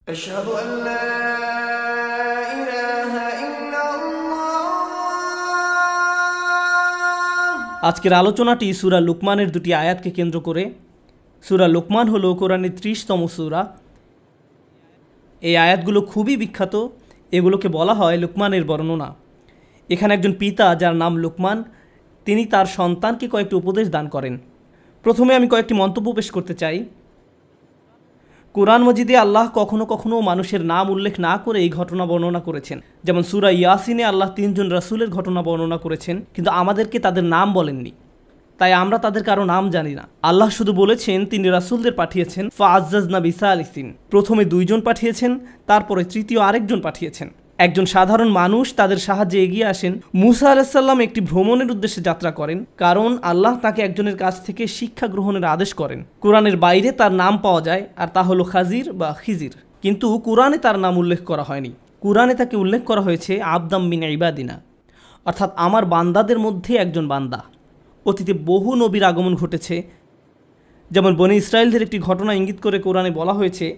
أشهد أن لا إله إلا الله। আজকের আলোচনাটি সূরা লুকমানের দুটি আয়াতকে কেন্দ্র করে। সূরা লুকমান হলো কোরআনের 30তম সূরা। এই আয়াতগুলো খুবই বিখ্যাত। এগুলোকে বলা হয় লুকমানের বর্ণনা। এখানে একজন পিতা যার নাম লুকমান, তিনি তার সন্তানকে কয়েকটি উপদেশ দান করেন। প্রথমে আমি কয়েকটি মন্তব্য পেশ করতে চাই। কুরআন মজিদে আল্লাহ কখনো কখনো মানুষের নাম উল্লেখ না করে এই ঘটনা বর্ণনা করেছেন। যেমন সূরা ইয়াসিনে আল্লাহ 3 জন রাসূলের ঘটনা বর্ণনা করেছেন, কিন্তু আমাদেরকে তাদের নাম বলেননি, তাই আমরা তাদের কারো নাম জানি না। আল্লাহ শুধু বলেছেন তিনি রাসূলদের পাঠিয়েছেন ফাআজ্জাজনা বিসালিসিন। প্রথমে 2 জন পাঠিয়েছেন, তারপরে তৃতীয় আরেকজন পাঠিয়েছেন। একজন সাধারণ মানুষ তাদের সাহায্যে এগিয়ে আসেন। মূসা আলাইহিস সালাম একটি ভ্রমণের উদ্দেশ্যে যাত্রা করেন, কারণ আল্লাহ তাকে একজনের কাছ থেকে শিক্ষা গ্রহণের আদেশ করেন। কোরআনের বাইরে তার নাম পাওয়া যায়, আর তা হলো খাজির বা খিজির, কিন্তু কোরআনে তার নাম উল্লেখ করা হয়নি। কোরআনে তাকে উল্লেখ করা হয়েছে আবদাম মিন ইবাদিনা, অর্থাৎ আমার বান্দাদের মধ্যে একজন বান্দা। অতীতে বহু নবীর আগমন ঘটেছে, যেমন বনী ইসরায়েলদের একটি ঘটনা ইঙ্গিত করে কোরআনে বলা হয়েছে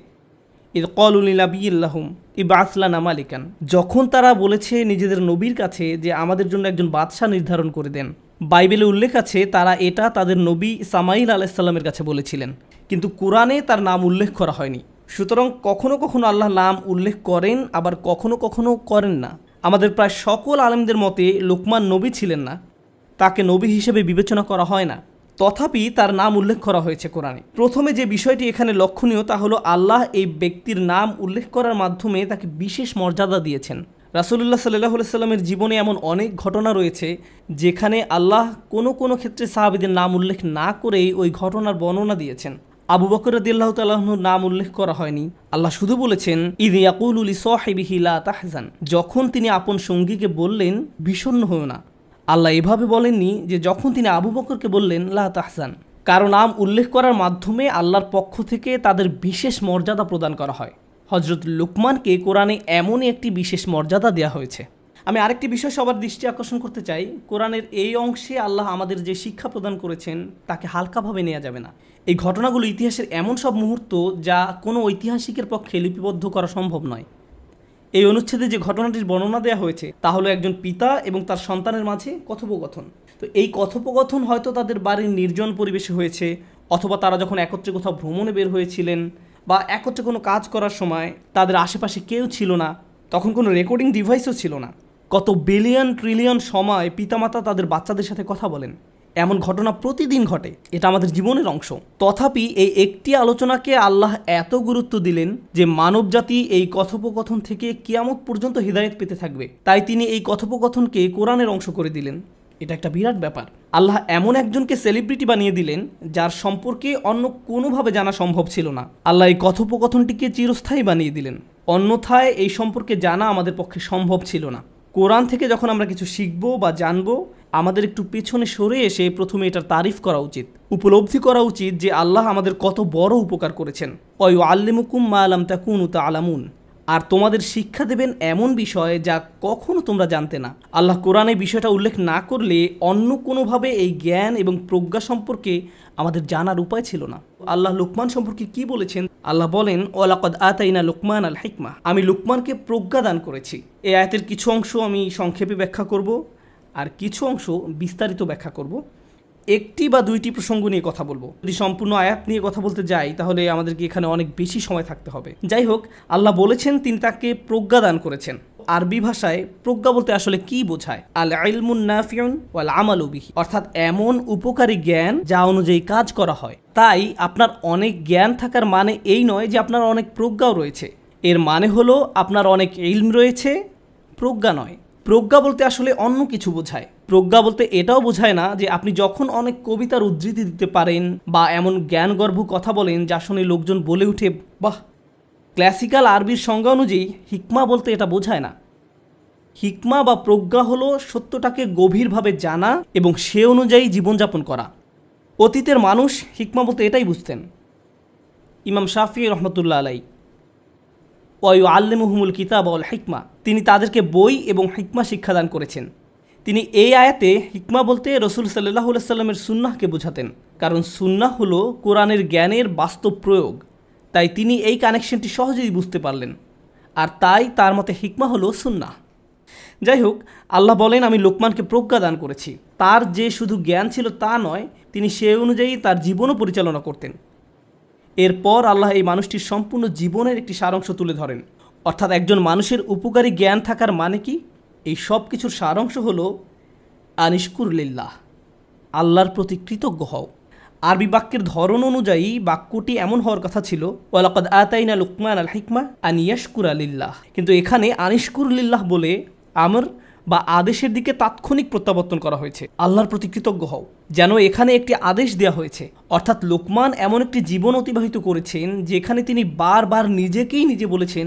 ইদ ক্বালু লিনাবিয়্যিল্লাহুম ইবআস লানা মালিকান। যখন তারা বলেছে নিজেদের নবীর কাছে যে আমাদের জন্য একজন বাদশাহ নির্ধারণ করে দেন। বাইবেলে উল্লেখ আছে তারা এটা তাদের নবী সামাইল আলাইহিস সালামের কাছে বলেছিলেন, কিন্তু কোরআনে তার নাম উল্লেখ করা হয়নি। সুতরাং কখনো কখনো আল্লাহ নাম উল্লেখ করেন, আবার কখনো কখনো করেন না। আমাদের প্রায় সকল আলেমদের মতে লোকমান নবী ছিলেন না, তাকে নবী হিসেবে বিবেচনা করা হয় না, তথাপি তার নাম উল্লেখ করা হয়েছে কোরআনে। প্রথমে যে বিষয়টি এখানে লক্ষণীয় তা হলো আল্লাহ এই ব্যক্তির নাম উল্লেখ করার মাধ্যমে তাকে বিশেষ মর্যাদা দিয়েছেন। রাসূলুল্লাহ সাল্লাল্লাহু আলাইহি সাল্লামের জীবনে এমন অনেক ঘটনা রয়েছে যেখানে আল্লাহ কোনো কোনো ক্ষেত্রে সাহাবীদের নাম উল্লেখ না করেই ওই ঘটনার বর্ণনা দিয়েছেন। আবু বকর রাদিয়াল্লাহু তাআলা আনহুর নাম উল্লেখ করা হয়নি। আল্লাহ শুধু বলেছেন ইয ইয়াকুলু লিসাহিবিহি লা তাহজান, যখন তিনি আপন সঙ্গীকে বললেন বিষণ্ণ হয়ো না। আল্লাহ এভাবে বলেননি যে যখন তিনি আবু বকরকে বললেন লা তাহজান। কারো নাম উল্লেখ করার মাধ্যমে আল্লাহর পক্ষ থেকে তাদের বিশেষ মর্যাদা প্রদান করা হয়। হযরত লুকমানকে কোরআনে এমনই একটি বিশেষ মর্যাদা দেওয়া হয়েছে। আমি আরেকটি বিষয় সবার দৃষ্টি আকর্ষণ করতে চাই। কোরআনের এই অংশে আল্লাহ আমাদের যে শিক্ষা প্রদান করেছেন তাকে হালকাভাবে নেওয়া যাবে না। এই ঘটনাগুলো ইতিহাসের এমন সব মুহূর্ত যা কোনো ঐতিহাসিকের পক্ষে লিপিবদ্ধ করা সম্ভব নয়। এই অনুচ্ছেদে যে ঘটনাটির বর্ণনা দেওয়া হয়েছে তা হলো একজন পিতা এবং তার সন্তানের মাঝে কথোপকথন। তো এই কথোপকথন হয়তো তাদের বাড়ির নির্জন পরিবেশে হয়েছে, অথবা তারা যখন একত্রে কোথাও ভ্রমণে বের হয়েছিলেন, বা একত্রে কোনো কাজ করার সময় তাদের আশেপাশে কেউ ছিল না, তখন কোনো রেকর্ডিং ডিভাইসও ছিল না। কত বিলিয়ন ট্রিলিয়ন সময় পিতামাতা তাদের বাচ্চাদের সাথে কথা বলেন, এমন ঘটনা প্রতিদিন ঘটে। এটা আমাদের জীবনের অংশ। তথাপি এই একটি আলোচনাকে আল্লাহ এত গুরুত্ব দিলেন যে মানবজাতি এই কথোপকথন থেকে কিয়ামত পর্যন্ত হিদায়াত পেতে থাকবে। তাই তিনি এই কথোপকথনকে কোরআনের অংশ করে দিলেন। এটা একটা বিরাট ব্যাপার। আল্লাহ এমন একজনকে সেলিব্রিটি বানিয়ে দিলেন যার সম্পর্কে অন্য কোনোভাবে জানা সম্ভব ছিল না। আল্লাহ এই কথোপকথনটিকে চিরস্থায়ী বানিয়ে দিলেন, অন্যথায় এই সম্পর্কে জানা আমাদের পক্ষে সম্ভব ছিল না। কোরআন থেকে যখন আমরা কিছু শিখব বা জানব, আমাদের একটু পেছনে সরে এসে প্রথমে এটার তারিফ করা উচিত, উপলব্ধি করা উচিত যে আল্লাহ আমাদের কত বড় উপকার করেছেন। ওয়ায়ুআল্লিমুকুম মা লাম তাকুনু তা'লামুন, আর তোমাদের শিক্ষা দেবেন এমন বিষয় যা কখনো তোমরা জানতে না। আল্লাহ কোরআনে বিষয়টা উল্লেখ না করলে অন্য কোনোভাবে এই জ্ঞান এবং প্রজ্ঞা সম্পর্কে আমাদের জানার উপায় ছিল না। আল্লাহ লুকমান সম্পর্কে কি বলেছেন? আল্লাহ বলেন ওয়ালাকাদ আতাইনা লুকমান আল হিকমা, আমি লুকমানকে প্রজ্ঞা দান করেছি। এই আয়াতের কিছু অংশ আমি সংক্ষেপে ব্যাখ্যা করব, আর কিছু অংশ বিস্তারিত ব্যাখ্যা করব। একটি বা দুইটি প্রসঙ্গ নিয়ে কথা বলবো। যদি সম্পূর্ণ আয়াত নিয়ে কথা বলতে যাই তাহলে আমাদেরকে এখানে অনেক বেশি সময় থাকতে হবে। যাই হোক, আল্লাহ বলেছেন তিনি তাকে প্রজ্ঞা দান করেছেন। আরবি ভাষায় প্রজ্ঞা বলতে আসলে কি বোঝায়? আল ইলমুন নাফিউন ওয়াল আমালু বিহি, অর্থাৎ এমন উপকারী জ্ঞান যা অনুযায়ী কাজ করা হয়। তাই আপনার অনেক জ্ঞান থাকার মানে এই নয় যে আপনার অনেক প্রজ্ঞাও রয়েছে। এর মানে হলো আপনার অনেক ইলম রয়েছে, প্রজ্ঞা নয়। প্রজ্ঞা বলতে আসলে অন্য কিছু বোঝায়। প্রজ্ঞা বলতে এটাও বোঝায় না যে আপনি যখন অনেক কবিতার উদ্ধৃতি দিতে পারেন বা এমন জ্ঞানগর্ভ কথা বলেন যা শুনে লোকজন বলে উঠে বাহ। ক্লাসিক্যাল আরবির সংজ্ঞা অনুযায়ী হিকমা বলতে এটা বোঝায় না। হিকমা বা প্রজ্ঞা হলো সত্যটাকে গভীরভাবে জানা এবং সে অনুযায়ী জীবনযাপন করা। অতীতের মানুষ হিকমা বলতে এটাই বুঝতেন। ইমাম শাফিঈ রহমতুল্লাহ আলাইহি ওয়ায়ুআল্লিমুহুমুল কিতাব ওয়াল হিকমা, তিনি তাদেরকে বই এবং হিকমা শিক্ষাদান করেছেন। তিনি এই আয়াতে হিকমা বলতে রাসূল সাল্লাল্লাহু আলাইহি সাল্লামের সুন্নাহকে বোঝাতেন, কারণ সুন্নাহ হলো কোরআনের জ্ঞানের বাস্তব প্রয়োগ। তাই তিনি এই কানেকশনটি সহজেই বুঝতে পারলেন, আর তাই তার মতে হিকমা হলো সুন্নাহ। যাই হোক, আল্লাহ বলেন, আমি লোকমানকে প্রজ্ঞা দান করেছি। তার যে শুধু জ্ঞান ছিল তা নয়, তিনি সে অনুযায়ী তার জীবনও পরিচালনা করতেন। এরপর আল্লাহ এই মানুষটির সম্পূর্ণ জীবনের একটি সারাংশ তুলে ধরেন। অর্থাৎ একজন মানুষের উপকারী জ্ঞান থাকার মানে কি? এই সব কিছুর সারাংশ হলো আনিশকুর লিল্লাহ, আল্লাহর প্রতি কৃতজ্ঞ হও। আরবি বাক্যের ধরন অনুযায়ী বাক্যটি এমন হওয়ার কথা ছিল, ওয়ালাকাদ আতাইনা লুকমান আল হিকমা আন ইয়াশকুরা লিল্লাহ, কিন্তু এখানে আনিশকুর লিল্লাহ বলে আমর বা আদেশের দিকে তাৎক্ষণিক প্রত্যাবর্তন করা হয়েছে, আল্লাহর প্রতি কৃতজ্ঞ হও, যেন এখানে একটি আদেশ দেওয়া হয়েছে। অর্থাৎ লোকমান এমন একটি জীবন অতিবাহিত করেছেন যেখানে তিনি বারবার নিজেকেই নিজে বলেছেন,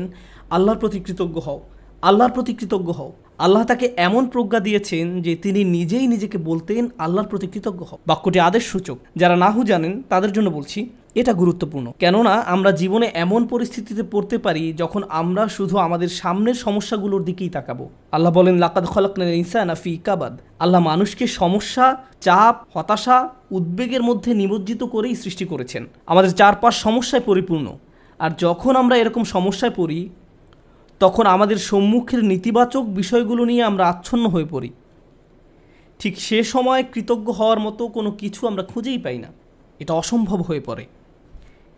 আল্লাহর প্রতি কৃতজ্ঞ হও, আল্লাহর প্রতি কৃতজ্ঞ হও। আল্লাহ তাকে এমন প্রজ্ঞা দিয়েছেন যে তিনি নিজেই নিজেকে বলতেন, আল্লাহর প্রতি কৃতজ্ঞ হও। বাক্যটি আদেশ সূচক। যারা নাহু জানেন তাদের জন্য বলছি, এটা গুরুত্বপূর্ণ। কেননা আমরা জীবনে এমন পরিস্থিতিতে পড়তে পারি যখন আমরা শুধু আমাদের সামনের সমস্যাগুলোর দিকেই তাকাবো। আল্লাহ বলেন, লাকাদ খলাকনাল ইনসানা ফি কাবাদ। আল্লাহ মানুষকে সমস্যা, চাপ, হতাশা, উদ্বেগের মধ্যে নিমজ্জিত করেই সৃষ্টি করেছেন। আমাদের চারপাশ সমস্যায় পরিপূর্ণ। আর যখন আমরা এরকম সমস্যায় পড়ি, তখন আমাদের সম্মুখের নেতিবাচক বিষয়গুলো নিয়ে আমরা আচ্ছন্ন হয়ে পড়ি। ঠিক সে সময় কৃতজ্ঞ হওয়ার মতো কোনো কিছু আমরা খুঁজেই পাই না, এটা অসম্ভব হয়ে পড়ে।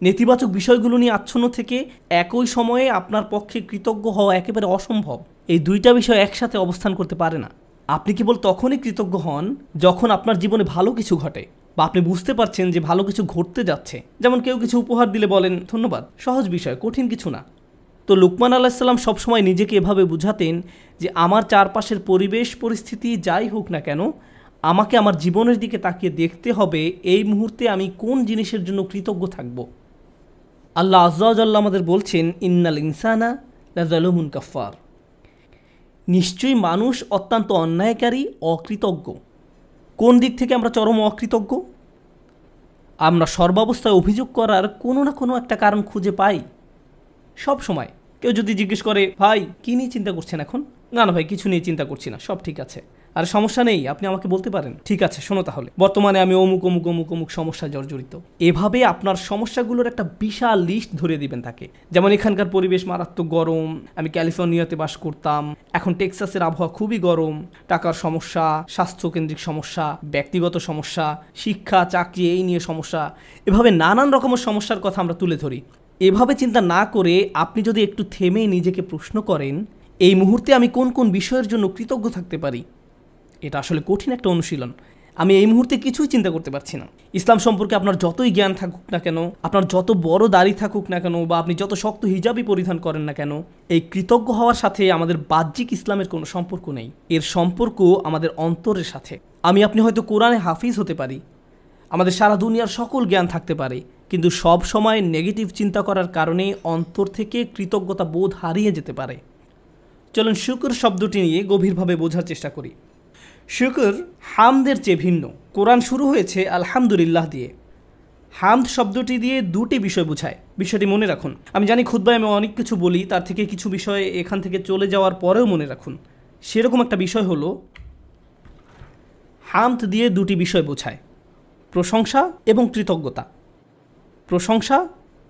নেতিবাচক বিষয়গুলো নিয়ে আচ্ছন্ন থেকে একই সময়ে আপনার পক্ষে কৃতজ্ঞ হওয়া একেবারে অসম্ভব। এই দুইটা বিষয় একসাথে অবস্থান করতে পারে না। আপনি কেবল তখনই কৃতজ্ঞ হন যখন আপনার জীবনে ভালো কিছু ঘটে, বা আপনি বুঝতে পারছেন যে ভালো কিছু ঘটতে যাচ্ছে। যেমন কেউ কিছু উপহার দিলে বলেন ধন্যবাদ, সহজ বিষয়, কঠিন কিছু না। তো লুকমান আলাইহিস সালাম সবসময় নিজেকে এভাবে বুঝাতেন যে আমার চারপাশের পরিবেশ পরিস্থিতি যাই হোক না কেন, আমাকে আমার জীবনের দিকে তাকিয়ে দেখতে হবে এই মুহূর্তে আমি কোন জিনিসের জন্য কৃতজ্ঞ থাকব। আল্লাহ আজ্জা ওয়া জাল্লা আমাদের বলছেন, ইন্নাল ইনসানা লাযালুমুন কাফফার। নিশ্চয়ই মানুষ অত্যন্ত অন্যায়কারী, অকৃতজ্ঞ। কোন দিক থেকে আমরা চরম অকৃতজ্ঞ? আমরা সর্বাবস্থায় অভিযোগ করার কোনো না কোনো একটা কারণ খুঁজে পাই সব সময়। কেউ যদি জিজ্ঞেস করে, ভাই কী নিয়ে চিন্তা করছেন এখন? না না ভাই, কিছু নিয়ে চিন্তা করছি না, সব ঠিক আছে। আর সমস্যা নেই, আপনি আমাকে বলতে পারেন। ঠিক আছে, শোনো তাহলে, বর্তমানে আমি অমুক অমুক অমুক অমুক সমস্যায় জর্জরিত। এভাবে আপনার সমস্যাগুলোর একটা বিশাল লিস্ট ধরিয়ে দিবেন তাকে। যেমন এখানকার পরিবেশ মারাত্মক গরম, আমি ক্যালিফোর্নিয়াতে বাস করতাম, এখন টেক্সাসের আবহাওয়া খুবই গরম, টাকার সমস্যা, স্বাস্থ্যকেন্দ্রিক সমস্যা, ব্যক্তিগত সমস্যা, শিক্ষা চাকরি এই নিয়ে সমস্যা, এভাবে নানান রকমের সমস্যার কথা আমরা তুলে ধরি। এভাবে চিন্তা না করে আপনি যদি একটু থেমে নিজেকে প্রশ্ন করেন, এই মুহূর্তে আমি কোন কোন বিষয়ের জন্য কৃতজ্ঞ থাকতে পারি। এটা আসলে কঠিন একটা অনুশীলন। আমি এই মুহূর্তে কিছুই চিন্তা করতে পারছি না। ইসলাম সম্পর্কে আপনার যতই জ্ঞান থাকুক না কেন, আপনার যত বড় দাড়ি থাকুক না কেন, বা আপনি যত শক্ত হিজাবই পরিধান করেন না কেন, এই কৃতজ্ঞ হওয়ার সাথে আমাদের বাহ্যিক ইসলামের কোনো সম্পর্ক নেই। এর সম্পর্ক আমাদের অন্তরের সাথে। আপনি হয়তো কোরআনে হাফিজ হতে পারি, আমাদের সারা দুনিয়ার সকল জ্ঞান থাকতে পারে, কিন্তু সব সময় নেগেটিভ চিন্তা করার কারণে অন্তর থেকে কৃতজ্ঞতা বোধ হারিয়ে যেতে পারে। চলুন শুকর শব্দটি নিয়ে গভীরভাবে বোঝার চেষ্টা করি। শুকর হামদের চেয়ে ভিন্ন। কোরআন শুরু হয়েছে আলহামদুলিল্লাহ দিয়ে। হামদ শব্দটি দিয়ে দুটি বিষয় বোঝায়, বিষয়টি মনে রাখুন। আমি জানি খুতবায় আমি অনেক কিছু বলি, তার থেকে কিছু বিষয় এখান থেকে চলে যাওয়ার পরেও মনে রাখুন। সেরকম একটা বিষয় হলো, হামদ দিয়ে দুটি বিষয় বোঝায়, প্রশংসা এবং কৃতজ্ঞতা। প্রশংসা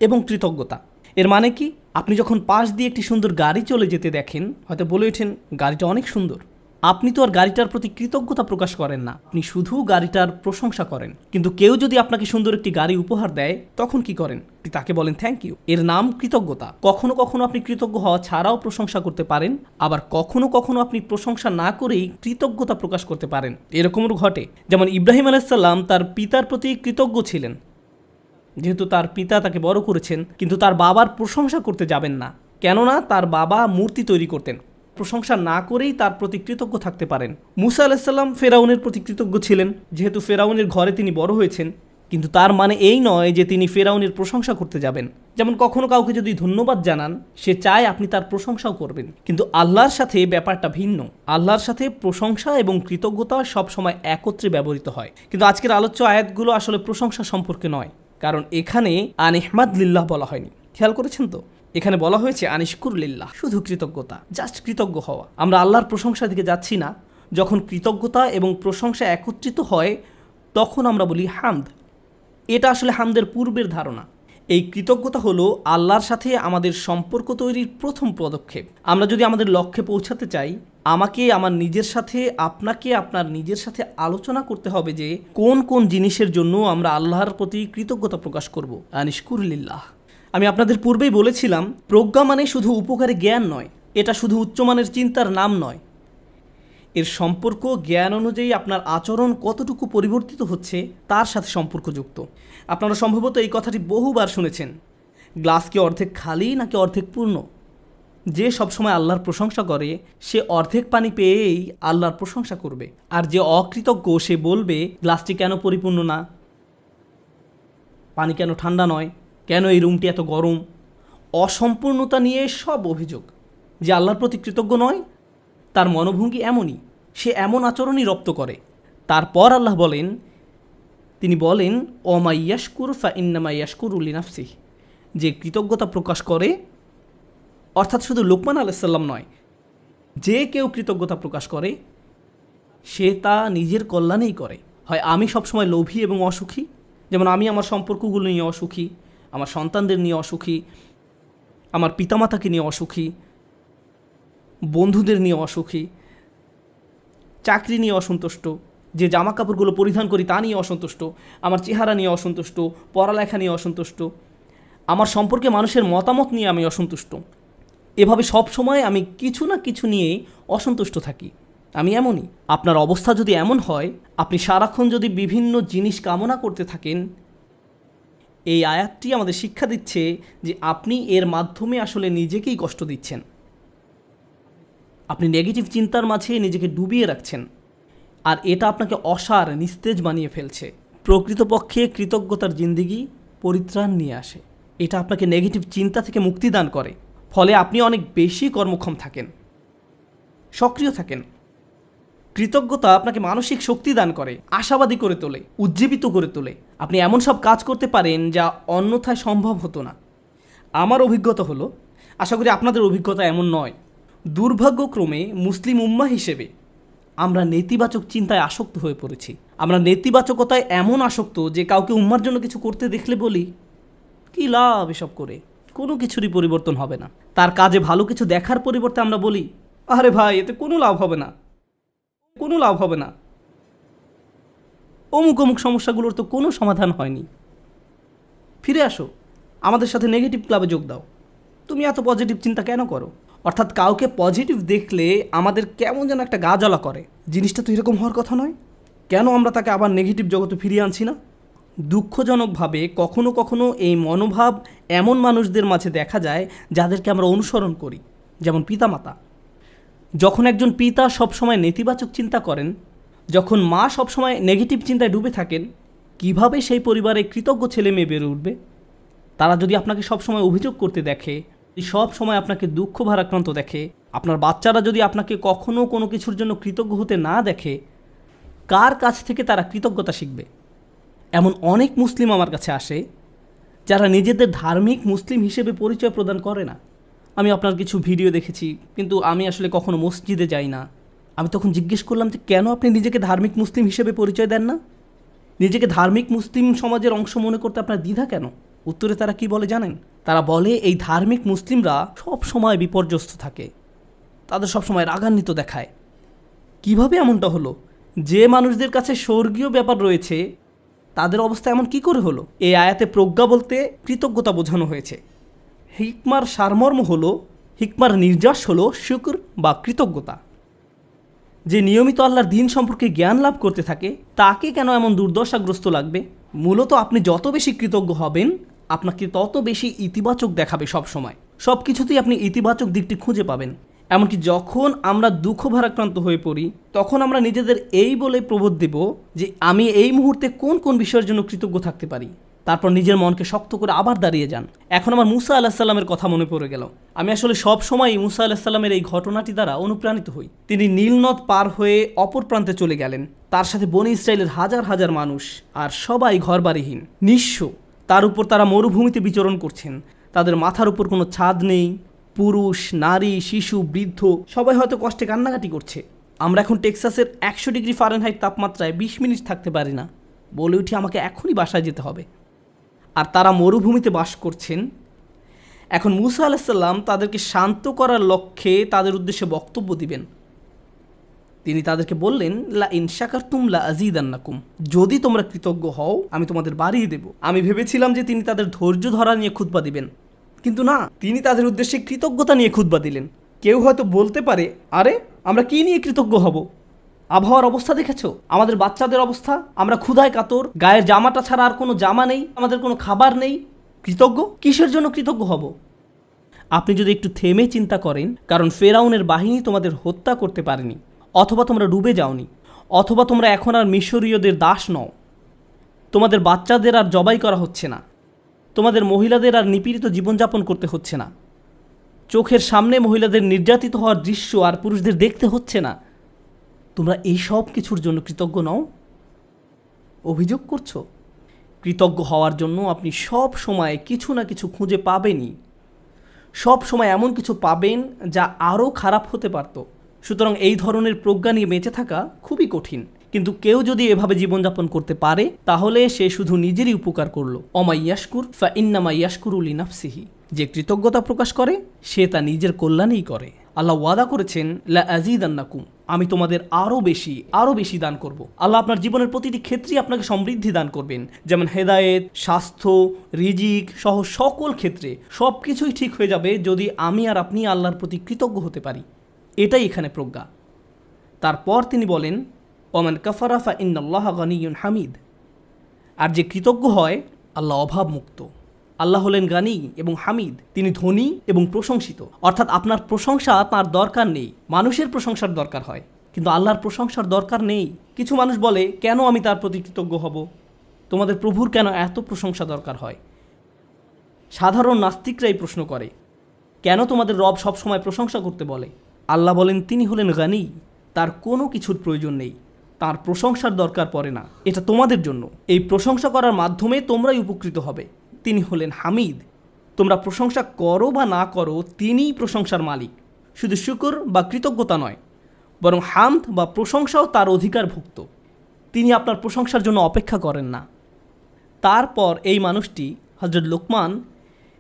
এবং কৃতজ্ঞতা এর মানে কি? আপনি যখন পাশ দিয়ে একটি সুন্দর গাড়ি চলে যেতে দেখেন, হয়তো বলে ওঠেন গাড়িটা অনেক সুন্দর। আপনি তো আর গাড়িটার প্রতি কৃতজ্ঞতা প্রকাশ করেন না, আপনি শুধু গাড়িটার প্রশংসা করেন। কিন্তু কেউ যদি আপনাকে সুন্দর একটি গাড়ি উপহার দেয়, তখন কি করেন? তাকে বলেন থ্যাংক ইউ। এর নাম কৃতজ্ঞতা। কখনো কখনো আপনি কৃতজ্ঞ হওয়া ছাড়াও প্রশংসা করতে পারেন, আবার কখনো কখনো আপনি প্রশংসা না করেই কৃতজ্ঞতা প্রকাশ করতে পারেন। এরকমও ঘটে। যেমন ইব্রাহিম আলাইহিস সালাম তার পিতার প্রতি কৃতজ্ঞ ছিলেন, যেহেতু তার পিতা তাকে বড় করেছেন, কিন্তু তার বাবার প্রশংসা করতে যাবেন না, কেননা তার বাবা মূর্তি তৈরি করতেন। প্রশংসা না করেই তার প্রতি কৃতজ্ঞ থাকতে পারেন। মুসা আলাইহিস সালাম ফেরাউনের প্রতি কৃতজ্ঞ ছিলেন, যেহেতু ফেরাউনের ঘরে তিনি বড় হয়েছেন, কিন্তু তার মানে এই নয় যে তিনি ফেরাউনের প্রশংসা করতে যাবেন। যেমন কখনো কাউকে যদি ধন্যবাদ জানান, সে চায় আপনি তার প্রশংসাও করবেন, কিন্তু আল্লাহর সাথে ব্যাপারটা ভিন্ন। আল্লাহর সাথে প্রশংসা এবং কৃতজ্ঞতা সবসময় একত্রে ব্যবহৃত হয়। কিন্তু আজকের আলোচ্য আয়াতগুলো আসলে প্রশংসা সম্পর্কে নয়, কারণ এখানে আনিহমাদ লিল্লাহ বলা হয়নি। খেয়াল করেছেন তো? এখানে বলা হয়েছে আনিশকুর লিল্লাহ, শুধু কৃতজ্ঞতা, জাস্ট কৃতজ্ঞ হওয়া। আমরা আল্লাহর প্রশংসার দিকে যাচ্ছি না। যখন কৃতজ্ঞতা এবং প্রশংসা একত্রিত হয়, তখন আমরা বলি হামদ। এটা আসলে হামদের পূর্বের ধারণা। এই কৃতজ্ঞতা হলো আল্লাহর সাথে আমাদের সম্পর্ক তৈরির প্রথম পদক্ষেপ। আমরা যদি আমাদের লক্ষ্যে পৌঁছাতে চাই, আমাকে আমার নিজের সাথে, আপনাকে আপনার নিজের সাথে আলোচনা করতে হবে যে কোন কোন জিনিসের জন্য আমরা আল্লাহর প্রতি কৃতজ্ঞতা প্রকাশ করব। আনিশকুরুলিল্লাহ। আমি আপনাদের পূর্বেই বলেছিলাম, প্রজ্ঞা মানে শুধু উপকারী জ্ঞান নয়, এটা শুধু উচ্চমানের চিন্তার নাম নয়। এর সম্পর্ক জ্ঞান অনুযায়ী আপনার আচরণ কতটুকু পরিবর্তিত হচ্ছে তার সাথে সম্পর্কযুক্ত। আপনারা সম্ভবত এই কথাটি বহুবার শুনেছেন, গ্লাস কি অর্ধেক খালি নাকি অর্ধেক পূর্ণ? যে সবসময় আল্লাহর প্রশংসা করে সে অর্ধেক পানি পেয়েই আল্লাহর প্রশংসা করবে, আর যে অকৃতজ্ঞ সে বলবে গ্লাসটি কেন পরিপূর্ণ না, পানি কেন ঠান্ডা নয়, কেন এই রুমটি এত গরম। অসম্পূর্ণতা নিয়ে সব অভিযোগ। যে আল্লাহর প্রতি কৃতজ্ঞ নয় তার মনোভঙ্গি এমনই, সে এমন আচরণই রপ্ত করে। তারপর আল্লাহ বলেন, তিনি বলেন ওমা ইয়াশকুর ফা ইন্নামা ইয়াশকুরু লিনাফসিহি, যে কৃতজ্ঞতা প্রকাশ করে, অর্থাৎ শুধু লোকমান আলাইহিস সালাম নয়, যে কেউ কৃতজ্ঞতা প্রকাশ করে সে তা নিজের কল্যাণেই করে। হয় আমি সবসময় লোভী এবং অসুখী, যেমন আমি আমার সম্পর্কগুলো নিয়ে অসুখী, আমার সন্তানদের নিয়ে অসুখী, আমার পিতামাতাকে নিয়ে অসুখী, বন্ধুদের নিয়ে অসুখী, চাকরি নিয়ে অসন্তুষ্ট, যে জামা কাপড়গুলো পরিধান করি তা নিয়ে অসন্তুষ্ট, আমার চেহারা নিয়ে অসন্তুষ্ট, পড়ালেখা নিয়ে অসন্তুষ্ট, আমার সম্পর্কে মানুষের মতামত নিয়ে আমি অসন্তুষ্ট। এভাবে সব সময় আমি কিছু না কিছু নিয়েই অসন্তুষ্ট থাকি। আমি এমনই। আপনার অবস্থা যদি এমন হয়, আপনি সারাক্ষণ যদি বিভিন্ন জিনিস কামনা করতে থাকেন, এই আয়াতটি আমাদের শিক্ষা দিচ্ছে যে আপনি এর মাধ্যমে আসলে নিজেকেই কষ্ট দিচ্ছেন। আপনি নেগেটিভ চিন্তার মাঝে নিজেকে ডুবিয়ে রাখছেন, আর এটা আপনাকে অসার, নিস্তেজ বানিয়ে ফেলছে। প্রকৃতপক্ষে কৃতজ্ঞতার জিন্দিগি পরিত্রাণ নিয়ে আসে। এটা আপনাকে নেগেটিভ চিন্তা থেকে মুক্তি দান করে, ফলে আপনি অনেক বেশি কর্মক্ষম থাকেন, সক্রিয় থাকেন। কৃতজ্ঞতা আপনাকে মানসিক শক্তি দান করে, আশাবাদী করে তোলে, উজ্জীবিত করে তোলে। আপনি এমন সব কাজ করতে পারেন যা অন্যথায় সম্ভব হতো না। আমার অভিজ্ঞতা হলো, আশা করি আপনাদের অভিজ্ঞতা এমন নয়, দুর্ভাগ্যক্রমে মুসলিম উম্মাহ হিসেবে আমরা নেতিবাচক চিন্তায় আসক্ত হয়ে পড়েছি। আমরা নেতিবাচকতায় এমন আসক্ত যে কাউকে উম্মার জন্য কিছু করতে দেখলে বলি, কী লাভ এসব করে, কোনো কিছুরই পরিবর্তন হবে না। তার কাজে ভালো কিছু দেখার পরিবর্তে আমরা বলি, আরে ভাই এতে কোনো লাভ হবে না, কোনো লাভ হবে না, অমুক অমুক সমস্যাগুলোর তো কোনো সমাধান হয়নি। ফিরে আসো, আমাদের সাথে নেগেটিভ ক্লাবে যোগ দাও, তুমি এত পজিটিভ চিন্তা কেন করো? অর্থাৎ কাউকে পজিটিভ দেখলে আমাদের কেমন যেন একটা গা জ্বালা করে। জিনিসটা তো এরকম হওয়ার কথা নয়, কেন আমরা তাকে আবার নেগেটিভ জগতে ফিরিয়ে আনছি না? দুঃখজনকভাবে কখনো কখনো এই মনোভাব এমন মানুষদের মাঝে দেখা যায় যাদেরকে আমরা অনুসরণ করি, যেমন পিতামাতা। যখন একজন পিতা সবসময় নেতিবাচক চিন্তা করেন, যখন মা সবসময় নেগেটিভ চিন্তায় ডুবে থাকেন, কিভাবে সেই পরিবারে কৃতজ্ঞ ছেলে মেয়ে বেড়ে উঠবে? তারা যদি আপনাকে সবসময় অভিযোগ করতে দেখে, সব সময় আপনাকে দুঃখ ভারাক্রান্ত দেখে, আপনার বাচ্চারা যদি আপনাকে কখনো কোনো কিছুর জন্য কৃতজ্ঞ হতে না দেখে, কার কাছ থেকে তারা কৃতজ্ঞতা শিখবে? এমন অনেক মুসলিম আমার কাছে আসে যারা নিজেদের ধার্মিক মুসলিম হিসেবে পরিচয় প্রদান করে না। আমি আপনার কিছু ভিডিও দেখেছি, কিন্তু আমি আসলে কখনো মসজিদে যাই না। আমি তখন জিজ্ঞেস করলাম যে কেন আপনি নিজেকে ধার্মিক মুসলিম হিসেবে পরিচয় দেন না? নিজেকে ধার্মিক মুসলিম সমাজের অংশ মনে করতে আপনার দ্বিধা কেন? উত্তরে তারা কি বলে জানেন? তারা বলে এই ধার্মিক মুসলিমরা সব সময় বিপর্যস্ত থাকে, তাদের সবসময় রাগান্বিত দেখায়। কিভাবে এমনটা হলো? যে মানুষদের কাছে স্বর্গীয় ব্যাপার রয়েছে তাদের অবস্থা এমন কি করে হলো? এই আয়াতে প্রজ্ঞা বলতে কৃতজ্ঞতা বোঝানো হয়েছে। হিকমার সারমর্ম হলো, হিকমার নির্যাস হলো শুকর বা কৃতজ্ঞতা। যে নিয়মিত আল্লাহর দিন সম্পর্কে জ্ঞান লাভ করতে থাকে তাকে কেন এমন দুর্দশাগ্রস্ত লাগবে? মূলত আপনি যত বেশি কৃতজ্ঞ হবেন আপনাকে তত বেশি ইতিবাচক দেখাবে। সব সময় সব কিছুতেই আপনি ইতিবাচক দিকটি খুঁজে পাবেন। এমনকি যখন আমরা দুঃখ ভারাক্রান্ত হয়ে পড়ি তখন আমরা নিজেদের এই বলে প্রবোধ দেব যে আমি এই মুহূর্তে কোন কোন বিষয়ের জন্য কৃতজ্ঞ থাকতে পারি। তারপর নিজের মনকে শক্ত করে আবার দাঁড়িয়ে যান। এখন আমার মুসা আলাইহিস সালামের কথা মনে পড়ে গেল। আমি আসলে সব সময় মুসা আলাইহিস সালামের এই ঘটনাটি দ্বারা অনুপ্রাণিত হই। তিনি নীল নদ পার হয়ে অপর প্রান্তে চলে গেলেন, তার সাথে বনি ইসরায়েলের হাজার হাজার মানুষ, আর সবাই ঘরবাড়িহীন, নিঃস্ব। তার উপর তারা মরুভূমিতে বিচরণ করছেন, তাদের মাথার উপর কোনো ছাদ নেই। পুরুষ, নারী, শিশু, বৃদ্ধ সবাই হয়তো কষ্টে কান্নাকাটি করছে। আমরা এখন টেক্সাসের 100 ডিগ্রি ফারেনহাইট তাপমাত্রায় 20 মিনিট থাকতে পারি না, বলে উঠি আমাকে এখনই বাসায় যেতে হবে। আর তারা মরুভূমিতে বাস করছেন। এখন মূসা আলাইহিস সালাম তাদেরকে শান্ত করার লক্ষ্যে তাদের উদ্দেশ্যে বক্তব্য দিবেন। তিনি তাদেরকে বললেন, লা ইন শাকারতুম লা আযীদান্নাকুম, যদি তোমরা কৃতজ্ঞ হও আমি তোমাদের বাড়িয়ে দেব। আমি ভেবেছিলাম যে তিনি তাদের ধৈর্য ধরা নিয়ে খুতবা দিবেন, কিন্তু না, তিনি তাদের উদ্দেশ্যে কৃতজ্ঞতা নিয়ে খুতবা দিলেন। কেউ হয়তো বলতে পারে, আরে আমরা কি নিয়ে কৃতজ্ঞ হব? আবহাওয়ার অবস্থা দেখেছো, আমাদের বাচ্চাদের অবস্থা, আমরা ক্ষুধায় কাতর, গায়ের জামাটা ছাড়া আর কোনো জামা নেই, আমাদের কোনো খাবার নেই, কৃতজ্ঞ কিসের জন্য কৃতজ্ঞ হব? আপনি যদি একটু থেমে চিন্তা করেন, কারণ ফেরাউনের বাহিনী তোমাদের হত্যা করতে পারেনি, অথবা তোমরা ডুবে যাওনি, অথবা তোমরা এখন আর মিশরীয়দের দাস নও, তোমাদের বাচ্চাদের আর জবাই করা হচ্ছে না, তোমাদের মহিলাদের আর নিপীড়িত জীবনযাপন করতে হচ্ছে না, চোখের সামনে মহিলাদের নির্যাতিত হওয়ার দৃশ্য আর পুরুষদের দেখতে হচ্ছে না, তোমরা এই সব কিছুর জন্য কৃতজ্ঞ নও? অভিযোগ করছো? কৃতজ্ঞ হওয়ার জন্য আপনি সব সময় কিছু না কিছু খুঁজে পাবেনই। সব সময় এমন কিছু পাবেন যা আরও খারাপ হতে পারত। সুতরাং এই ধরনের প্রজ্ঞা নিয়ে বেঁচে থাকা খুবই কঠিন। কিন্তু কেউ যদি এভাবে জীবনযাপন করতে পারে তাহলে সে শুধু নিজেরই উপকার করলো। অমা ইয়াশকুর ফা ইন্নামা ইয়াশকুরু লিনাফসিহি, যে কৃতজ্ঞতা প্রকাশ করে সে তা নিজের কল্যাণেই করে। আল্লাহ ওয়াদা করেছেন, লা আযীদান্নাকুম, আমি তোমাদের আরও বেশি দান করব। আল্লাহ আপনার জীবনের প্রতিটি ক্ষেত্রেই আপনাকে সমৃদ্ধি দান করবেন, যেমন হেদায়েত, স্বাস্থ্য, রিজিক সহ সকল ক্ষেত্রে সব কিছুই ঠিক হয়ে যাবে যদি আমি আর আপনি আল্লাহর প্রতি কৃতজ্ঞ হতে পারি। এটাই এখানে প্রজ্ঞা। তারপর তিনি বলেন, ওমান কাফারা ফা ইন্নাল্লাহা গানিয়্যুন হামিদ, আর যে কৃতজ্ঞ হয় আল্লাহ অভাবমুক্ত। আল্লাহ হলেন গানি এবং হামিদ, তিনি ধনী এবং প্রশংসিত। অর্থাৎ আপনার প্রশংসা তার দরকার নেই, মানুষের প্রশংসার দরকার হয়, কিন্তু আল্লাহর প্রশংসার দরকার নেই। কিছু মানুষ বলে, কেন আমি তার প্রতি কৃতজ্ঞ হব? তোমাদের প্রভুর কেন এত প্রশংসা দরকার হয়? সাধারণ নাস্তিকরাই প্রশ্ন করে, কেন তোমাদের রব সবসময় প্রশংসা করতে বলে? আল্লাহ বলেন, তিনি হলেন গানি, তার কোনো কিছুর প্রয়োজন নেই, তার প্রশংসার দরকার পড়ে না। এটা তোমাদের জন্য, এই প্রশংসা করার মাধ্যমে তোমরাই উপকৃত হবে। তিনি হলেন হামিদ, তোমরা প্রশংসা করো বা না করো তিনিই প্রশংসার মালিক। শুধু শুকর বা কৃতজ্ঞতা নয়, বরং হামদ বা প্রশংসাও তার অধিকারভুক্ত। তিনি আপনার প্রশংসার জন্য অপেক্ষা করেন না। তারপর এই মানুষটি হযরত লোকমান,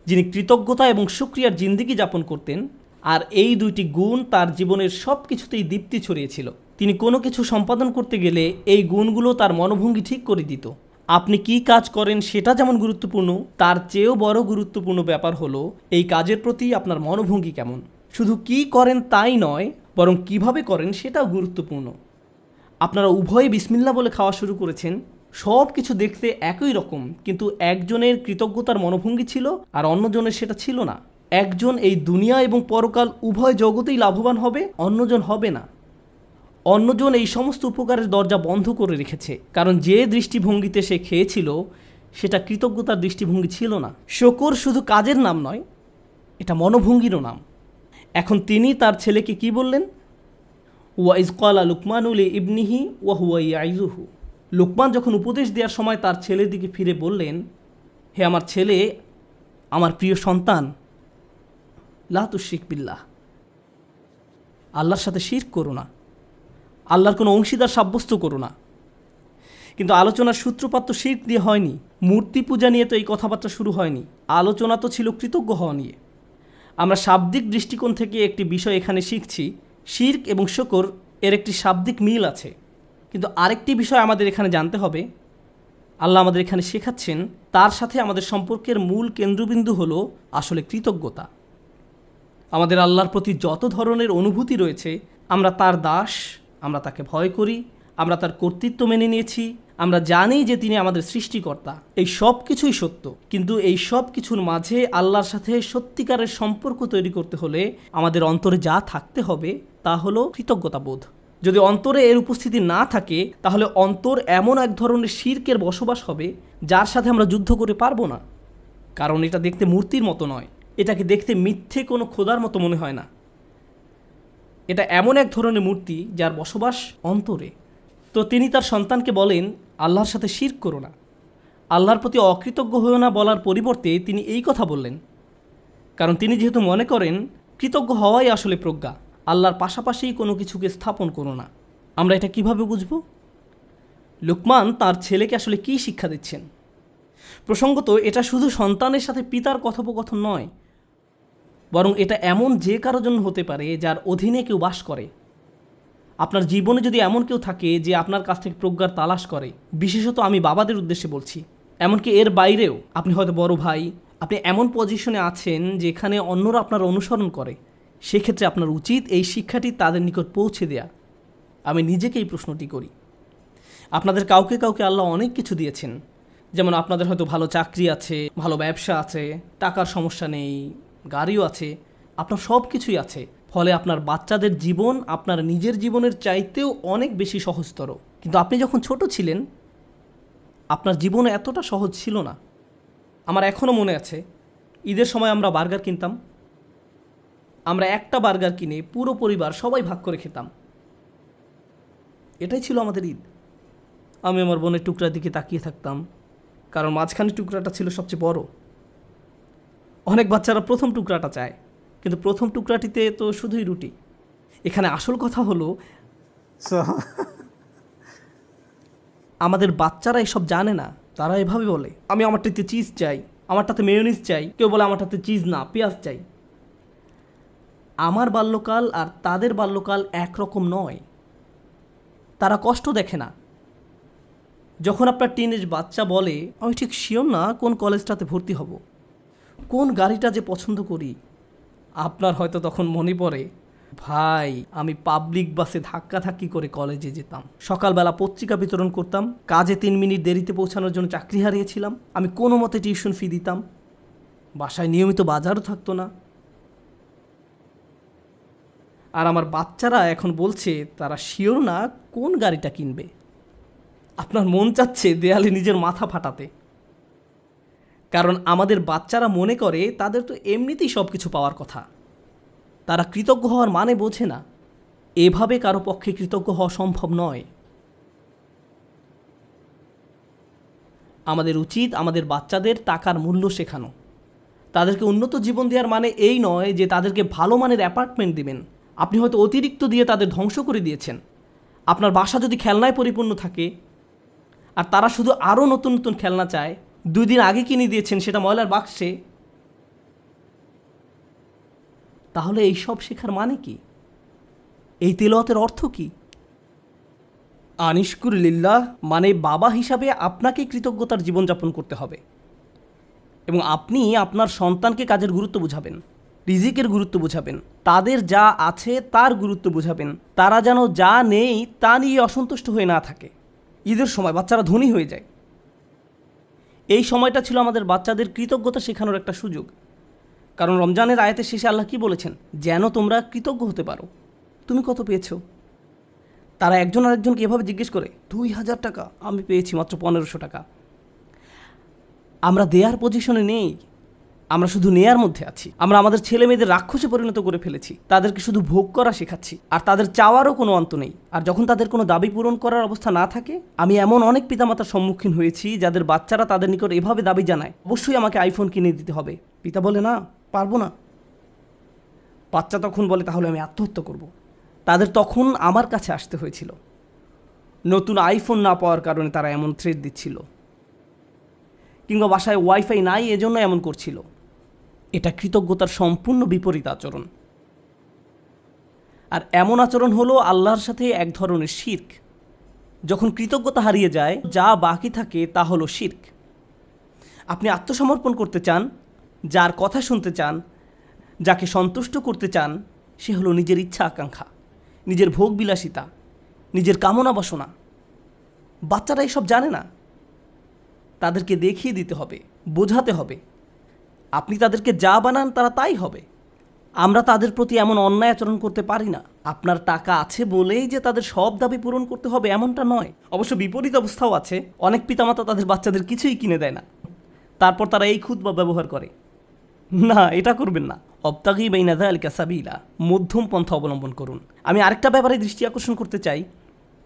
যিনি কৃতজ্ঞতা এবং শুকরিয়ার জিন্দেগি যাপন করতেন, আর এই দুইটি গুণ তার জীবনের সব কিছুতেই দীপ্তি ছড়িয়েছিল। তিনি কোনো কিছু সম্পাদন করতে গেলে এই গুণগুলো তার মনোভঙ্গি ঠিক করে দিত। আপনি কি কাজ করেন সেটা যেমন গুরুত্বপূর্ণ, তার চেয়েও বড় গুরুত্বপূর্ণ ব্যাপার হলো এই কাজের প্রতি আপনার মনোভঙ্গি কেমন। শুধু কি করেন তাই নয়, বরং কিভাবে করেন সেটাও গুরুত্বপূর্ণ। আপনারা উভয়ে বিসমিল্লাহ বলে খাওয়া শুরু করেছেন, সব কিছু দেখতে একই রকম, কিন্তু একজনের কৃতজ্ঞতার মনোভঙ্গি ছিল আর অন্যজনের সেটা ছিল না। একজন এই দুনিয়া এবং পরকাল উভয় জগতেই লাভবান হবে, অন্যজন হবে না। অন্যজন এই সমস্ত উপকারের দরজা বন্ধ করে রেখেছে, কারণ যে দৃষ্টিভঙ্গিতে সে খেয়েছিল সেটা কৃতজ্ঞতার দৃষ্টিভঙ্গি ছিল না। শুকর শুধু কাজের নাম নয়, এটা মনোভঙ্গিরও নাম। এখন তিনি তার ছেলেকে কি বললেন? ওয়া ইজ ক্বালা লুকমানু লি ইবনিহি ওয়া হুয়া ইয়াইযুহু, লুকমান যখন উপদেশ দেওয়ার সময় তার ছেলের দিকে ফিরে বললেন, হে আমার ছেলে, আমার প্রিয় সন্তান, লা তুশরিক বিল্লাহ, আল্লাহর সাথে শিরক করো না, আল্লাহর কোনো অংশীদার সাব্যস্ত করো না। কিন্তু আলোচনার সূত্রপাত তো শিরক দিয়ে হয়নি, মূর্তি পূজা নিয়ে তো এই কথাবার্তা শুরু হয়নি। আলোচনা তো ছিল কৃতজ্ঞ হওয়া নিয়ে। আমরা শাব্দিক দৃষ্টিকোণ থেকে একটি বিষয় এখানে শিখছি, শিরক এবং শুকর এর একটি শাব্দিক মিল আছে। কিন্তু আরেকটি বিষয় আমাদের এখানে জানতে হবে, আল্লাহ আমাদের এখানে শেখাচ্ছেন তার সাথে আমাদের সম্পর্কের মূল কেন্দ্রবিন্দু হলো আসলে কৃতজ্ঞতা। আমাদের আল্লাহর প্রতি যত ধরনের অনুভূতি রয়েছে, আমরা তার দাস, আমরা তাকে ভয় করি, আমরা তার কর্তৃত্ব মেনে নিয়েছি, আমরা জানি যে তিনি আমাদের সৃষ্টিকর্তা, এই সব কিছুই সত্য। কিন্তু এই সব কিছুর মাঝে আল্লাহর সাথে সত্যিকারের সম্পর্ক তৈরি করতে হলে আমাদের অন্তরে যা থাকতে হবে তা হলো কৃতজ্ঞতাবোধ। যদি অন্তরে এর উপস্থিতি না থাকে তাহলে অন্তর এমন এক ধরনের শিরকের বসবাস হবে যার সাথে আমরা যুদ্ধ করে পারবো না, কারণ এটা দেখতে মূর্তির মতো নয়, এটাকে দেখতে মিথ্যে কোনো খোদার মতো মনে হয় না। এটা এমন এক ধরনের মূর্তি যার বসবাস অন্তরে। তো তিনি তার সন্তানকে বলেন, আল্লাহর সাথে শিরক করো না, আল্লাহর প্রতি অকৃতজ্ঞ হয়েও না বলার পরিবর্তে তিনি এই কথা বললেন, কারণ তিনি যেহেতু মনে করেন কৃতজ্ঞ হওয়াই আসলে প্রজ্ঞা, আল্লাহর পাশাপাশি কোনো কিছুকে স্থাপন করো না। আমরা এটা কিভাবে বুঝব? লুকমান তার ছেলেকে আসলে কি শিক্ষা দিচ্ছেন? প্রসঙ্গত এটা শুধু সন্তানের সাথে পিতার কথোপকথন নয়, বরং এটা এমন যে কারো জন্য হতে পারে যার অধীনে কেউ বাস করে। আপনার জীবনে যদি এমন কেউ থাকে যে আপনার কাছ থেকে প্রজ্ঞার তালাশ করে, বিশেষত আমি বাবাদের উদ্দেশ্যে বলছি, এমনকি এর বাইরেও আপনি হয়তো বড় ভাই, আপনি এমন পজিশনে আছেন যেখানে অন্যরা আপনার অনুসরণ করে, সেক্ষেত্রে আপনার উচিত এই শিক্ষাটি তাদের নিকট পৌঁছে দেয়া। আমি নিজেকে এই প্রশ্নটি করি। আপনাদের কাউকে কাউকে আল্লাহ অনেক কিছু দিয়েছেন, যেমন আপনাদের হয়তো ভালো চাকরি আছে, ভালো ব্যবসা আছে, টাকার সমস্যা নেই, গাড়িও আছে, আপনার সব কিছুই আছে। ফলে আপনার বাচ্চাদের জীবন আপনার নিজের জীবনের চাইতেও অনেক বেশি সহজতর। কিন্তু আপনি যখন ছোট ছিলেন, আপনার জীবন এতটা সহজ ছিল না। আমার এখনও মনে আছে, ঈদের সময় আমরা বার্গার কিনতাম। আমরা একটা বার্গার কিনে পুরো পরিবার সবাই ভাগ করে খেতাম। এটাই ছিল আমাদের ঈদ। আমি আমার বোনের টুকরার দিকে তাকিয়ে থাকতাম, কারণ মাঝখানে টুকরাটা ছিল সবচেয়ে বড়। অনেক বাচ্চারা প্রথম টুকরাটা চায়, কিন্তু প্রথম টুকরাটিতে তো শুধুই রুটি। এখানে আসল কথা হলো, আমাদের বাচ্চারা এসব জানে না। তারা এভাবে বলে, আমি আমারটাতে চিজ চাই, আমারটাতে মেয়োনিজ চাই, কেউ বলে আমারটাতে চিজ না, পেঁয়াজ চাই। আমার বাল্যকাল আর তাদের বাল্যকাল একরকম নয়। তারা কষ্ট দেখে না। যখন আপনার টিনেজ বাচ্চা বলে, আমি ঠিক শিওর না কোন কলেজটাতে ভর্তি হব, কোন গাড়িটা যে পছন্দ করি, আপনার হয়তো তখন মনে পড়ে, ভাই আমি পাবলিক বাসে ধাক্কাধাক্কি করে কলেজে যেতাম, সকালবেলা পত্রিকা বিতরণ করতাম, কাজে 3 মিনিট দেরিতে পৌঁছানোর জন্য চাকরি হারিয়েছিলাম, আমি কোনো মতে টিউশন ফি দিতাম, বাসায় নিয়মিত বাজারও থাকতো না। আর আমার বাচ্চারা এখন বলছে তারা শিওর না কোন গাড়িটা কিনবে। আপনার মন চাচ্ছে দেয়ালে নিজের মাথা ফাটাতে, কারণ আমাদের বাচ্চারা মনে করে তাদের তো এমনিতেই সব কিছু পাওয়ার কথা। তারা কৃতজ্ঞ হওয়ার মানে বোঝে না। এভাবে কারো পক্ষে কৃতজ্ঞ হওয়া সম্ভব নয়। আমাদের উচিত আমাদের বাচ্চাদের টাকার মূল্য শেখানো। তাদেরকে উন্নত জীবন দেওয়ার মানে এই নয় যে তাদেরকে ভালো মানের অ্যাপার্টমেন্ট দিবেন। আপনি হয়তো অতিরিক্ত দিয়ে তাদের ধ্বংস করে দিয়েছেন। আপনার বাসা যদি খেলনায় পরিপূর্ণ থাকে আর তারা শুধু আরও নতুন নতুন খেলনা চায়, 2 দিন আগে কিনে দিয়েছেন সেটা ময়লার বাক্সে, তাহলে এই সব শেখার মানে কি? এই তিলাওয়াতের অর্থ কি? আনিশকুর লিল্লাহ মানে বাবা হিসাবে আপনাকে কৃতজ্ঞতার জীবনযাপন করতে হবে, এবং আপনি আপনার সন্তানকে কাজের গুরুত্ব বোঝাবেন, রিজিকের গুরুত্ব বোঝাবেন, তাদের যা আছে তার গুরুত্ব বোঝাবেন। তারা যেন যা নেই তা নিয়ে অসন্তুষ্ট হয়ে না থাকে। ঈদের সময় বাচ্চারা ধনী হয়ে যায়। এই সময়টা ছিল আমাদের বাচ্চাদের কৃতজ্ঞতা শেখানোর একটা সুযোগ। কারণ রমজানের আয়াতের শেষে আল্লাহ কি বলেছেন? যেন তোমরা কৃতজ্ঞ হতে পারো। তুমি কত পেয়েছো? তারা একজন আরেকজনকে এভাবে জিজ্ঞেস করে, 2000 টাকা, আমি পেয়েছি মাত্র 1500 টাকা। আমরা দেয়ার পজিশনে নেই, আমরা শুধু নেয়ার মধ্যে আছি। আমরা আমাদের ছেলে মেয়েদের রাক্ষসে পরিণত করে ফেলেছি। তাদেরকে শুধু ভোগ করা শেখাচ্ছি, আর তাদের চাওয়ারও কোনো অন্ত নেই। আর যখন তাদের কোনো দাবি পূরণ করার অবস্থা না থাকে, আমি এমন অনেক পিতামাতার সম্মুখীন হয়েছি যাদের বাচ্চারা তাদের নিকট এভাবে দাবি জানায়, অবশ্যই আমাকে আইফোন কিনে দিতে হবে। পিতা বলে, না, পারবো না। বাচ্চা তখন বলে, তাহলে আমি আত্মহত্যা করব। তাদের তখন আমার কাছে আসতে হয়েছিল। নতুন আইফোন না পাওয়ার কারণে তারা এমন থ্রেট দিচ্ছিল, কিংবা বাসায় ওয়াইফাই নাই এজন্য এমন করছিল। এটা কৃতজ্ঞতার সম্পূর্ণ বিপরীত আচরণ। আর এমন আচরণ হলো আল্লাহর সাথে এক ধরনের শিরক। যখন কৃতজ্ঞতা হারিয়ে যায়, যা বাকি থাকে তা হলো শিরক। আপনি আত্মসমর্পণ করতে চান, যার কথা শুনতে চান, যাকে সন্তুষ্ট করতে চান, সে হলো নিজের ইচ্ছা আকাঙ্ক্ষা, নিজের ভোগ বিলাসিতা, নিজের কামনা বাসনা। বাচ্চারা এসব জানে না। তাদেরকে দেখিয়ে দিতে হবে, বোঝাতে হবে। আপনি তাদেরকে যা বানান তারা তাই হবে। আমরা তাদের প্রতি এমন অন্যায় আচরণ করতে পারি না। আপনার টাকা আছে বলেই যে তাদের সব দাবি পূরণ করতে হবে এমনটা নয়। অবশ্য বিপরীত অবস্থাও আছে। অনেক পিতামাতা তাদের বাচ্চাদের কিছুই কিনে দেয় না, তারপর তারা এই খুতবা ব্যবহার করে। না, এটা করবেন না। অবতাগি বাইনা যালিকা সাবিলা, মধ্যম পন্থা অবলম্বন করুন। আমি আরেকটা ব্যাপারে দৃষ্টি আকর্ষণ করতে চাই,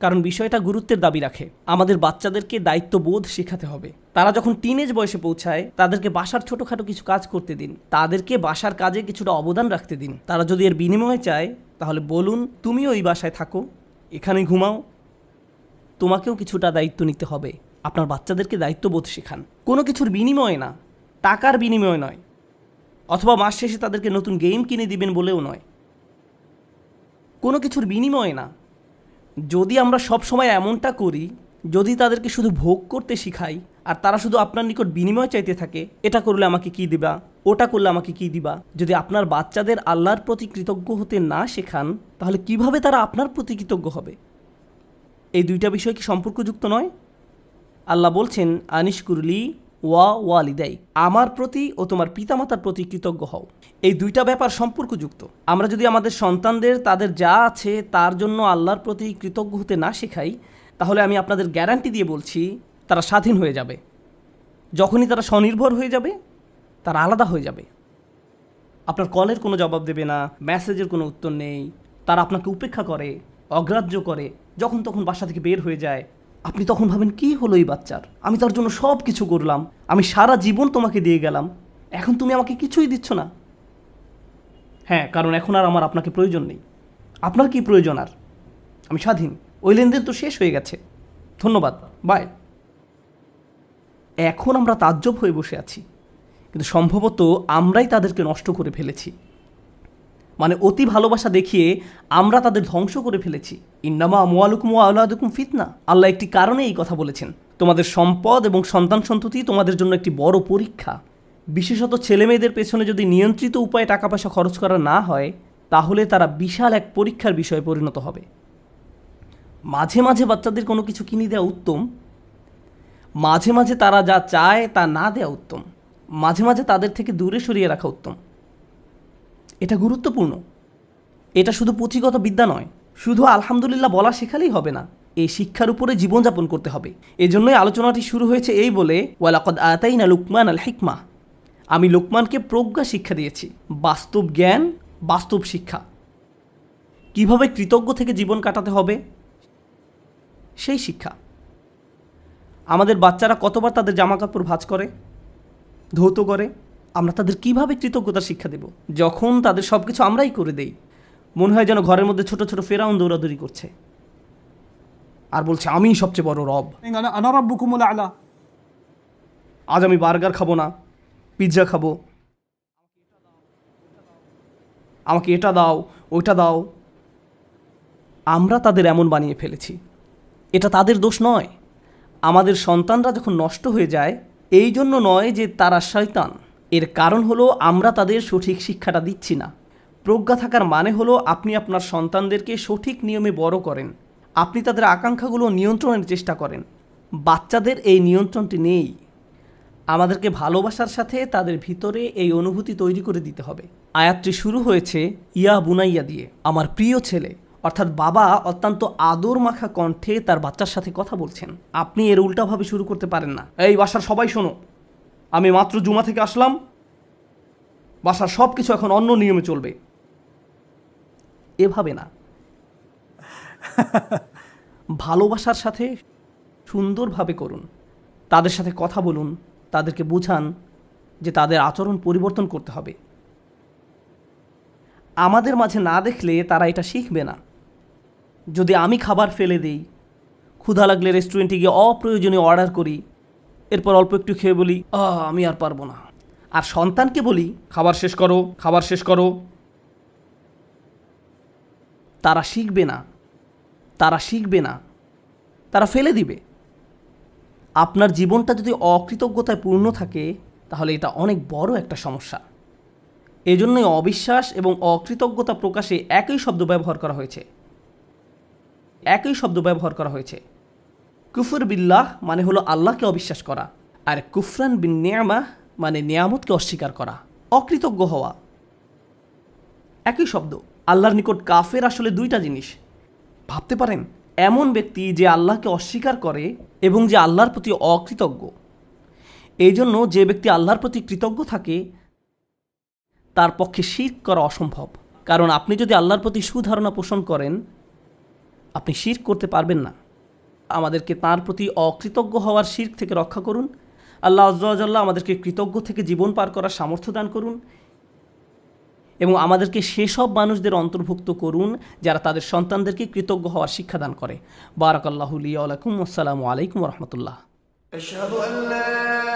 কারণ বিষয়টা গুরুত্বের দাবি রাখে। আমাদের বাচ্চাদেরকে দায়িত্ববোধ শেখাতে হবে। তারা যখন টিনেজ বয়সে পৌঁছায়, তাদেরকে বাসার ছোটোখাটো কিছু কাজ করতে দিন, তাদেরকে বাসার কাজে কিছুটা অবদান রাখতে দিন। তারা যদি এর বিনিময়ে চায়, তাহলে বলুন, তুমিও এই বাসায় থাকো, এখানে ঘুমাও, তোমাকেও কিছুটা দায়িত্ব নিতে হবে। আপনার বাচ্চাদেরকে দায়িত্ববোধ শেখান, কোনো কিছুর বিনিময়ে না, টাকার বিনিময়ে নয়, অথবা মাস শেষে তাদেরকে নতুন গেম কিনে দিবেন বলেও নয়, কোনো কিছুর বিনিময়ে না। যদি আমরা সব সময় এমনটা করি, যদি তাদেরকে শুধু ভোগ করতে শিখাই আর তারা শুধু আপনার নিকট বিনিময় চাইতে থাকে, এটা করলে আমাকে কি দিবা, ওটা করলে আমাকে কি দিবা, যদি আপনার বাচ্চাদের আল্লাহর প্রতি কৃতজ্ঞ হতে না শেখান, তাহলে কিভাবে তারা আপনার প্রতি কৃতজ্ঞ হবে? এই দুইটা বিষয় কি সম্পর্কযুক্ত নয়? আল্লাহ বলছেন, আনিশকুরলি ওয়া ওয়ালিদাই, আমার প্রতি ও তোমার পিতামাতার প্রতি কৃতজ্ঞ হও। এই দুইটা ব্যাপার সম্পর্কযুক্ত। আমরা যদি আমাদের সন্তানদের তাদের যা আছে তার জন্য আল্লাহর প্রতি কৃতজ্ঞ হতে না শেখাই, তাহলে আমি আপনাদের গ্যারান্টি দিয়ে বলছি তারা স্বাধীন হয়ে যাবে। যখনই তারা স্বনির্ভর হয়ে যাবে, তারা আলাদা হয়ে যাবে। আপনার কলের কোনো জবাব দেবে না, মেসেজের কোনো উত্তর নেই, তারা আপনাকে উপেক্ষা করে, অগ্রাহ্য করে, যখন তখন বাসা থেকে বের হয়ে যায়। আপনি তখন ভাবেন, কি হলো এই বাচ্চার, আমি তার জন্য সব কিছু করলাম, আমি সারা জীবন তোমাকে দিয়ে গেলাম, এখন তুমি আমাকে কিছুই দিচ্ছ না। হ্যাঁ, কারণ এখন আর আমার আপনাকে প্রয়োজন নেই। আপনার কি প্রয়োজন আর? আমি স্বাধীন, ওই লেনদেন তো শেষ হয়ে গেছে, ধন্যবাদ, বাই। এখন আমরা তাজ্জব হয়ে বসে আছি, কিন্তু সম্ভবত আমরাই তাদেরকে নষ্ট করে ফেলেছি। মানে অতি ভালোবাসা দেখিয়ে আমরা তাদের ধ্বংস করে ফেলেছি। ইন্নামা আমওয়ালুকুম ওয়া আওলাদুকুম ফিতনা, আল্লাহ একটি কারণে এই কথা বলেছেন। তোমাদের সম্পদ এবং সন্তান সন্ততি তোমাদের জন্য একটি বড় পরীক্ষা। বিশেষত ছেলেমেয়েদের পেছনে যদি নিয়ন্ত্রিত উপায়ে টাকা পয়সা খরচ করা না হয়, তাহলে তারা বিশাল এক পরীক্ষার বিষয়ে পরিণত হবে। মাঝে মাঝে বাচ্চাদের কোনো কিছু কিনে দেওয়া উত্তম, মাঝে মাঝে তারা যা চায় তা না দেওয়া উত্তম, মাঝে মাঝে তাদের থেকে দূরে সরিয়ে রাখা উত্তম। এটা গুরুত্বপূর্ণ। এটা শুধু পুঁথিগত বিদ্যা নয়, শুধু আলহামদুলিল্লাহ বলা শেখালেই হবে না, এই শিক্ষার উপরে জীবনযাপন করতে হবে। এজন্যই আলোচনাটি শুরু হয়েছে এই বলে, ওয়ালাকাদ আতাইনা লুকমান আল হিকমা, আমি লোকমানকে প্রজ্ঞা শিক্ষা দিয়েছি, বাস্তব জ্ঞান, বাস্তব শিক্ষা। কিভাবে কৃতজ্ঞ থেকে জীবন কাটাতে হবে সেই শিক্ষা। আমাদের বাচ্চারা কতবার তাদের জামাকাপড় ভাঁজ করে, ধৌত করে, আমরা তাদের কিভাবে কৃতজ্ঞতার শিক্ষা দেব যখন তাদের সব কিছু আমরাই করে দেই? মনে হয় যেন ঘরের মধ্যে ছোট ছোট ফেরাউন দৌড়াদৌড়ি করছে আর বলছে, আমি সবচেয়ে বড় রব, আনা রাব্বুকুমুল আ'লা। আজ আমি বার্গার খাবো না, পিৎজা খাবো, আমাকে এটা দাও, ওইটা দাও। আমরা তাদের এমন বানিয়ে ফেলেছি। এটা তাদের দোষ নয়। আমাদের সন্তানরা যখন নষ্ট হয়ে যায়, এই জন্য নয় যে তারা শয়তান, এর কারণ হলো আমরা তাদের সঠিক শিক্ষাটা দিচ্ছি না। প্রজ্ঞা থাকার মানে হলো আপনি আপনার সন্তানদেরকে সঠিক নিয়মে বড় করেন, আপনি তাদের আকাঙ্ক্ষাগুলো নিয়ন্ত্রণের চেষ্টা করেন। বাচ্চাদের এই নিয়ন্ত্রণটি নেই। আমাদেরকে ভালোবাসার সাথে তাদের ভিতরে এই অনুভূতি তৈরি করে দিতে হবে। আয়াতটি শুরু হয়েছে ইয়া বুনাইয়া দিয়ে, আমার প্রিয় ছেলে, অর্থাৎ বাবা অত্যন্ত আদর মাখা কণ্ঠে তার বাচ্চার সাথে কথা বলছেন। আপনি এর উল্টাভাবে শুরু করতে পারেন না, এই বাসার সবাই শোনো, আমি মাত্র জুমা থেকে আসলাম, বাসার সব কিছু এখন অন্য নিয়মে চলবে। এভাবে না। ভালোবাসার সাথে সুন্দরভাবে করুন, তাদের সাথে কথা বলুন, তাদেরকে বুঝান যে তাদের আচরণ পরিবর্তন করতে হবে। আমাদের মাঝে না দেখলে তারা এটা শিখবে না। যদি আমি খাবার ফেলে দিই, ক্ষুধা লাগলে রেস্টুরেন্টে গিয়ে অপ্রয়োজনীয় অর্ডার করি, এরপর অল্প একটু খেয়ে বলি আমি আর পারবো না, আর সন্তানকে বলি খাবার শেষ করো, খাবার শেষ করো, তারা শিখবে না, তারা শিখবে না, তারা ফেলে দিবে। আপনার জীবনটা যদি অকৃতজ্ঞতায় পূর্ণ থাকে, তাহলে এটা অনেক বড় একটা সমস্যা। এজন্যই অবিশ্বাস এবং অকৃতজ্ঞতা প্রকাশে একই শব্দ ব্যবহার করা হয়েছে, একই শব্দ ব্যবহার করা হয়েছে। কুফর বিল্লাহ মানে হলো আল্লাহকে অবিশ্বাস করা, আর কুফরান বিন নিয়ামাহ মানে নিয়ামতকে অস্বীকার করা, অকৃতজ্ঞ হওয়া। একই শব্দ। আল্লাহর নিকট কাফের আসলে দুইটা জিনিস। ভাবতে পারেন, এমন ব্যক্তি যে আল্লাহকে অস্বীকার করে এবং যে আল্লাহর প্রতি অকৃতজ্ঞ। এই জন্য যে ব্যক্তি আল্লাহর প্রতি কৃতজ্ঞ থাকে, তার পক্ষে শিরক করা অসম্ভব। কারণ আপনি যদি আল্লাহর প্রতি সুধারণা পোষণ করেন, আপনি শিরক করতে পারবেন না। আমাদেরকে তাঁর প্রতি অকৃতজ্ঞ হওয়ার শিরক থেকে রক্ষা করুন। আল্লাহ আজ্জা ওয়া জাল্লা আমাদেরকে কৃতজ্ঞ থেকে জীবন পার করার সামর্থ্য দান করুন এবং আমাদেরকে সেসব মানুষদের অন্তর্ভুক্ত করুন যারা তাদের সন্তানদেরকে কৃতজ্ঞ হওয়ার শিক্ষাদান করে। বারাকাল্লাহু লি ওয়া লাকুম। আসসালামু আলাইকুম ওয়া রাহমাতুল্লাহ। أشهد أن لا